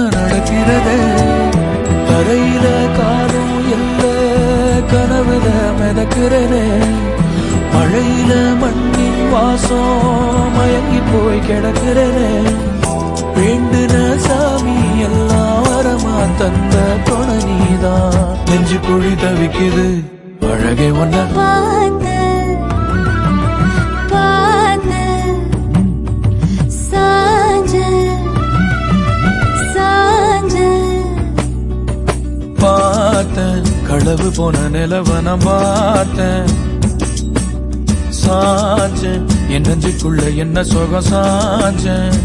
நடக்கிறது தரையில காலும் இல்ல கனவுல மிதக்கிறனே மழையில மண்ணின் வாசம் மயங்கி போய் கிடக்கிறனே வேண்டுன சாமி எல்லாம் வரமா தந்த துணை நீதான் நெஞ்சு குழி தவிக்குது அழகே ஒன்ன களவு போன நிலவன பார்த்தேன் சாஞ்சேன் என் நெஞ்சுக்குள்ள என்ன சுகம் சாஞ்சேன்